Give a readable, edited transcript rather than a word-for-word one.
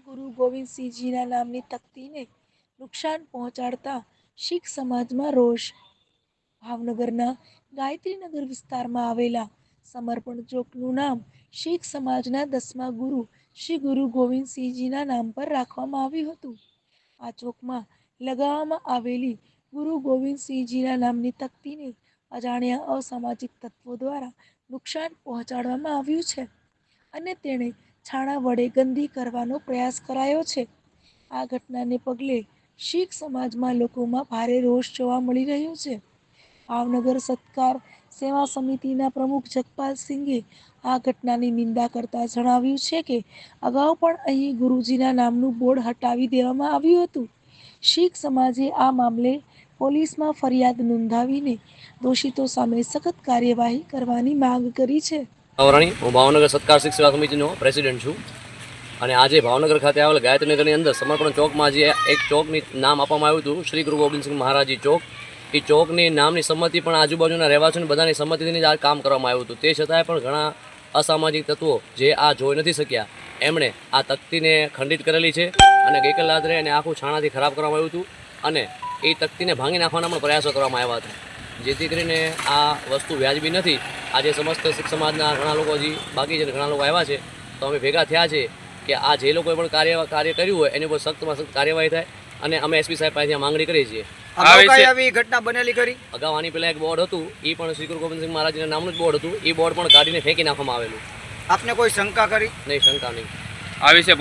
ગુરુ ગોવિંદસિંહજીના નામની તખ્તીને નુકસાન પહોંચાડતા શીખ સમાજમાં રોષ. ભાવનગરના ગાયત્રીનગર વિસ્તારમાં આવેલા સમર્પણ ચોકનું નામ શીખ સમાજના 10મા ગુરુ શ્રી ગુરુ ગોવિંદસિંહજીના નામ પર રાખવામાં આવ્યું હતું. આ ચોકમાં લગાવવામાં આવેલી ગુરુ ગોવિંદસિંહજીના નામની તખ્તીને અજાણ્યા અસામાજિક તત્વો દ્વારા નુકસાન પહોંચાડવામાં આવ્યું છે અને તેને છાણા વડે ગંદી કરવાનો પ્રયાસ કરાયો છે. આ ઘટનાને પગલે શીખ સમાજમાં લોકોમાં ભારે રોષ જોવા મળી રહ્યો છે. ભાવનગર સત્કાર સેવા સમિતિના પ્રમુખ જગપાલ સિંઘે આ ઘટનાની નિંદા કરતા જણાવ્યું છે કે અગાઉ પણ અહીં ગુરુજીના નામનું બોર્ડ હટાવી દેવામાં આવ્યું હતું. શીખ સમાજે આ મામલે પોલીસમાં ફરિયાદ નોંધાવીને દોષિતો સામે સખત કાર્યવાહી કરવાની માંગ કરી છે. હું ભાવનગર સત્કાર શીખ સેવા સમિતિનો પ્રેસિડેન્ટ છું અને આજે ભાવનગર ખાતે આવેલ ગાયત્રીનગરની અંદર સમર્પણ ચોકમાં જે એક ચોકની નામ આપવામાં આવ્યું હતું શ્રી ગુરુ ગોવિંદસિંહ મહારાજજી ચોક. એ ચોકની નામની સંમતિ પણ આજુબાજુના રહેવાસીઓની બધાની સંમતિથી જ આ કામ કરવામાં આવ્યું હતું. તે છતાંય પણ ઘણા અસામાજિક તત્વો જે આ જોઈ નથી શક્યા એમણે આ તખ્તીને ખંડિત કરેલી છે અને ગઈકાલ રાત્રે એને આખું છાણાથી ખરાબ કરવામાં આવ્યું હતું અને એ તખ્તીને ભાંગી નાખવાના પણ પ્રયાસો કરવામાં આવ્યા હતા, જેથી કરીને આ વસ્તુ વ્યાજબી નથી. આજે સમસ્ત શીખ સમાજના ઘણા લોકો હજી બાકી છે અને ઘણા લોકો આવ્યા છે, તો અમે ભેગા થયા છે કે આ જે લોકોએ પણ કાર્ય કર્યું હોય એની ઉપર સખ્તમાં સખ્ત કાર્યવાહી થાય અને અમે એસપી સાહેબ પાસે માંગણી કરીએ છીએ. આવી ઘટના બનેલી ખરી? અગાઉ આની પહેલાં એક બોર્ડ હતું, એ પણ શ્રી ગુરુ ગોવિંદસિંહ મહારાજના નામનું જ બોર્ડ હતું. એ બોર્ડ પણ કાઢીને ફેંકી નાખવામાં આવેલું. આપને કોઈ શંકા કરી? નહીં, શંકા નહીં. આ વિશે